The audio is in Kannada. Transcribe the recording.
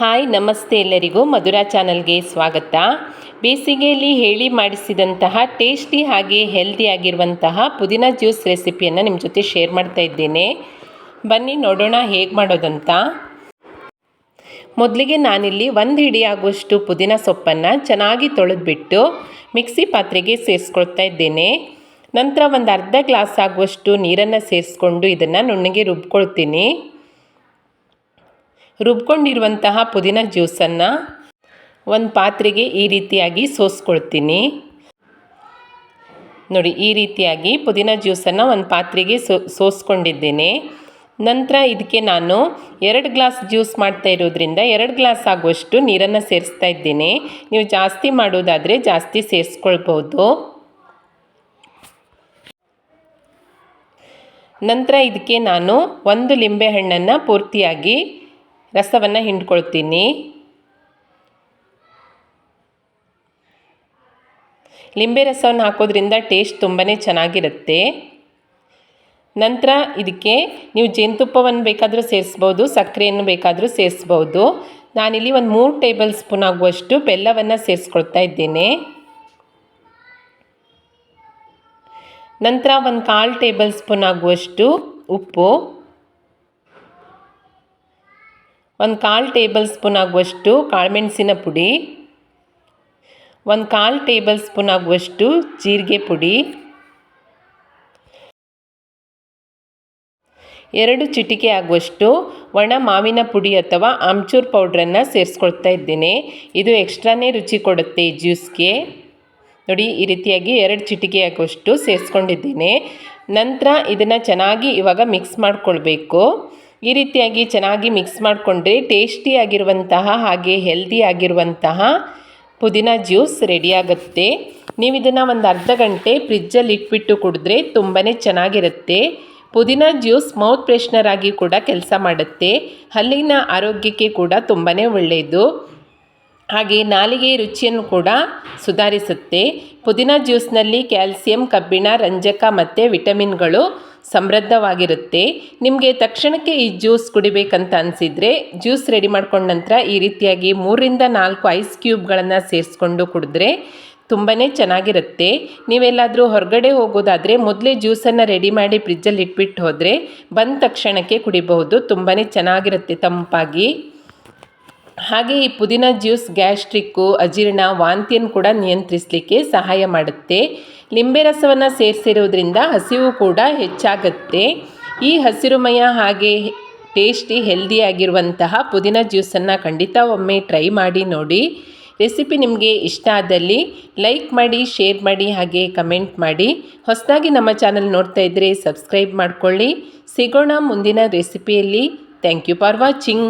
ಹಾಯ್ ನಮಸ್ತೆ ಎಲ್ಲರಿಗೂ ಮಧುರಾ ಚಾನಲ್ಗೆ ಸ್ವಾಗತ. ಬೇಸಿಗೆಯಲ್ಲಿ ಹೇಳಿ ಮಾಡಿಸಿದಂತಹ ಟೇಸ್ಟಿ ಹಾಗೆ ಹೆಲ್ದಿ ಆಗಿರುವಂತಹ ಪುದೀನ ಜ್ಯೂಸ್ ರೆಸಿಪಿಯನ್ನು ನಿಮ್ಮ ಜೊತೆ ಶೇರ್ ಮಾಡ್ತಾ ಇದ್ದೇನೆ. ಬನ್ನಿ ನೋಡೋಣ ಹೇಗೆ ಮಾಡೋದಂತ. ಮೊದಲಿಗೆ ನಾನಿಲ್ಲಿ 1 ಹಿಡಿ ಆಗುವಷ್ಟು ಪುದೀನ ಸೊಪ್ಪನ್ನು ಚೆನ್ನಾಗಿ ತೊಳೆದ್ಬಿಟ್ಟು ಮಿಕ್ಸಿ ಪಾತ್ರೆಗೆ ಸೇರಿಸ್ಕೊಳ್ತಾ ಇದ್ದೇನೆ. ನಂತರ ಒಂದು ಅರ್ಧ ಗ್ಲಾಸ್ ಆಗುವಷ್ಟು ನೀರನ್ನು ಸೇರಿಸ್ಕೊಂಡು ಇದನ್ನು ನುಣ್ಣಗೆ ರುಬ್ಕೊಳ್ತೀನಿ. ರುಬ್ಕೊಂಡಿರುವಂತಹ ಪುದೀನ ಜ್ಯೂಸನ್ನು ಒಂದು ಪಾತ್ರೆಗೆ ಈ ರೀತಿಯಾಗಿ ಸೋಸ್ಕೊಳ್ತೀನಿ. ನೋಡಿ, ಈ ರೀತಿಯಾಗಿ ಪುದೀನ ಜ್ಯೂಸನ್ನು ಒಂದು ಪಾತ್ರೆಗೆ ಸೋಸ್ಕೊಂಡಿದ್ದೇನೆ. ನಂತರ ಇದಕ್ಕೆ ನಾನು 2 ಗ್ಲಾಸ್ ಜ್ಯೂಸ್ ಮಾಡ್ತಾ ಇರೋದ್ರಿಂದ 2 ಗ್ಲಾಸ್ ಆಗುವಷ್ಟು ನೀರನ್ನು ಸೇರಿಸ್ತಾ ಇದ್ದೇನೆ. ನೀವು ಜಾಸ್ತಿ ಮಾಡೋದಾದರೆ ಜಾಸ್ತಿ ಸೇರಿಸ್ಕೊಳ್ಬೋದು. ನಂತರ ಇದಕ್ಕೆ ನಾನು 1 ಲಿಂಬೆಹಣ್ಣನ್ನು ಪೂರ್ತಿಯಾಗಿ ರಸವನ್ನು ಹಿಂಡ್ಕೊಳ್ತೀನಿ. ಲಿಂಬೆ ರಸವನ್ನು ಹಾಕೋದ್ರಿಂದ ಟೇಸ್ಟ್ ತುಂಬಾ ಚೆನ್ನಾಗಿರುತ್ತೆ. ನಂತರ ಇದಕ್ಕೆ ನೀವು ಜೇನುತುಪ್ಪವನ್ನು ಬೇಕಾದರೂ ಸೇರಿಸ್ಬೋದು, ಸಕ್ಕರೆಯನ್ನು ಬೇಕಾದರೂ ಸೇರಿಸ್ಬೋದು. ನಾನಿಲ್ಲಿ ಒಂದು 3 ಟೇಬಲ್ ಸ್ಪೂನ್ ಆಗುವಷ್ಟು ಬೆಲ್ಲವನ್ನು ಸೇರಿಸ್ಕೊಳ್ತಾ ಇದ್ದೇನೆ. ನಂತರ ಒಂದು 1/4 ಟೇಬಲ್ ಸ್ಪೂನ್ ಆಗುವಷ್ಟು ಉಪ್ಪು, ಒಂದು 1/4 ಟೇಬಲ್ ಸ್ಪೂನ್ ಆಗುವಷ್ಟು ಕಾಳುಮೆಣಸಿನ ಪುಡಿ, ಒಂದು 1/4 ಟೇಬಲ್ ಸ್ಪೂನ್ ಆಗುವಷ್ಟು ಜೀರಿಗೆ ಪುಡಿ, 2 ಚಿಟಿಕೆ ಆಗುವಷ್ಟು ಒಣ ಮಾವಿನ ಪುಡಿ ಅಥವಾ ಆಮ್ಚೂರ್ ಪೌಡ್ರನ್ನು ಸೇರಿಸ್ಕೊಳ್ತಾ ಇದ್ದೇನೆ. ಇದು ಎಕ್ಸ್ಟ್ರಾನೇ ರುಚಿ ಕೊಡುತ್ತೆ ಈ ಜ್ಯೂಸ್ಗೆ. ನೋಡಿ, ಈ ರೀತಿಯಾಗಿ 2 ಚಿಟಿಕೆ ಆಗುವಷ್ಟು ಸೇರಿಸ್ಕೊಂಡಿದ್ದೇನೆ. ನಂತರ ಇದನ್ನು ಚೆನ್ನಾಗಿ ಇವಾಗ ಮಿಕ್ಸ್ ಮಾಡಿಕೊಳ್ಬೇಕು. ಈ ರೀತಿಯಾಗಿ ಚೆನ್ನಾಗಿ ಮಿಕ್ಸ್ ಮಾಡಿಕೊಂಡ್ರೆ ಟೇಸ್ಟಿಯಾಗಿರುವಂತಹ ಹಾಗೆ ಹೆಲ್ದಿ ಆಗಿರುವಂತಹ ಪುದೀನ ಜ್ಯೂಸ್ ರೆಡಿಯಾಗುತ್ತೆ. ನೀವು ಇದನ್ನು ಒಂದು ಅರ್ಧ ಗಂಟೆ ಫ್ರಿಜ್ಜಲ್ಲಿ ಇಟ್ಬಿಟ್ಟು ಕುಡಿದ್ರೆ ತುಂಬಾ ಚೆನ್ನಾಗಿರುತ್ತೆ. ಪುದೀನ ಜ್ಯೂಸ್ ಮೌತ್ ಫ್ರೆಶ್ನರ್ ಆಗಿ ಕೂಡ ಕೆಲಸ ಮಾಡುತ್ತೆ. ಹಲ್ಲಿನ ಆರೋಗ್ಯಕ್ಕೆ ಕೂಡ ತುಂಬಾ ಒಳ್ಳೆಯದು. ಹಾಗೆ ನಾಲಿಗೆ ರುಚಿಯನ್ನು ಕೂಡ ಸುಧಾರಿಸುತ್ತೆ. ಪುದೀನ ಜ್ಯೂಸ್ನಲ್ಲಿ ಕ್ಯಾಲ್ಸಿಯಂ, ಕಬ್ಬಿಣ, ರಂಜಕ ಮತ್ತು ವಿಟಮಿನ್ಗಳು ಸಮೃದ್ಧವಾಗಿರುತ್ತೆ. ನಿಮಗೆ ತಕ್ಷಣಕ್ಕೆ ಈ ಜ್ಯೂಸ್ ಕುಡಿಬೇಕಂತ ಅನಿಸಿದರೆ ಜ್ಯೂಸ್ ರೆಡಿ ಮಾಡ್ಕೊಂಡ ನಂತರ ಈ ರೀತಿಯಾಗಿ 3ರಿಂದ 4 ಐಸ್ ಕ್ಯೂಬ್ಗಳನ್ನು ಸೇರಿಸ್ಕೊಂಡು ಕುಡಿದ್ರೆ ತುಂಬಾ ಚೆನ್ನಾಗಿರುತ್ತೆ. ನೀವೆಲ್ಲಾದರೂ ಹೊರಗಡೆ ಹೋಗೋದಾದರೆ ಮೊದಲೇ ಜ್ಯೂಸನ್ನು ರೆಡಿ ಮಾಡಿ ಫ್ರಿಜ್ಜಲ್ಲಿ ಇಟ್ಬಿಟ್ಟು ಹೋದರೆ ಬಂದ ತಕ್ಷಣಕ್ಕೆ ಕುಡಿಬಹುದು. ತುಂಬಾ ಚೆನ್ನಾಗಿರುತ್ತೆ ತಂಪಾಗಿ. ಹಾಗೆ ಈ ಪುದೀನ ಜ್ಯೂಸ್ ಗ್ಯಾಸ್ಟ್ರಿಕ್ಕು, ಅಜೀರ್ಣ, ವಾಂತಿಯನ್ನು ಕೂಡ ನಿಯಂತ್ರಿಸಲಿಕ್ಕೆ ಸಹಾಯ ಮಾಡುತ್ತೆ. ಲಿಂಬೆ ರಸವನ್ನು ಸೇರಿಸಿರೋದ್ರಿಂದ ಹಸಿವು ಕೂಡ ಹೆಚ್ಚಾಗುತ್ತೆ. ಈ ಹಸಿರುಮಯ ಹಾಗೆ ಟೇಸ್ಟಿ ಹೆಲ್ದಿಯಾಗಿರುವಂತಹ ಪುದೀನ ಜ್ಯೂಸನ್ನು ಖಂಡಿತ ಒಮ್ಮೆ ಟ್ರೈ ಮಾಡಿ ನೋಡಿ. ರೆಸಿಪಿ ನಿಮಗೆ ಇಷ್ಟ ಆದಲ್ಲಿ ಲೈಕ್ ಮಾಡಿ, ಶೇರ್ ಮಾಡಿ, ಹಾಗೆ ಕಮೆಂಟ್ ಮಾಡಿ. ಹೊಸದಾಗಿ ನಮ್ಮ ಚಾನಲ್ ನೋಡ್ತಾ ಇದ್ದರೆ ಸಬ್ಸ್ಕ್ರೈಬ್ ಮಾಡಿಕೊಳ್ಳಿ. ಸಿಗೋಣ ಮುಂದಿನ ರೆಸಿಪಿಯಲ್ಲಿ. Thank you for watching.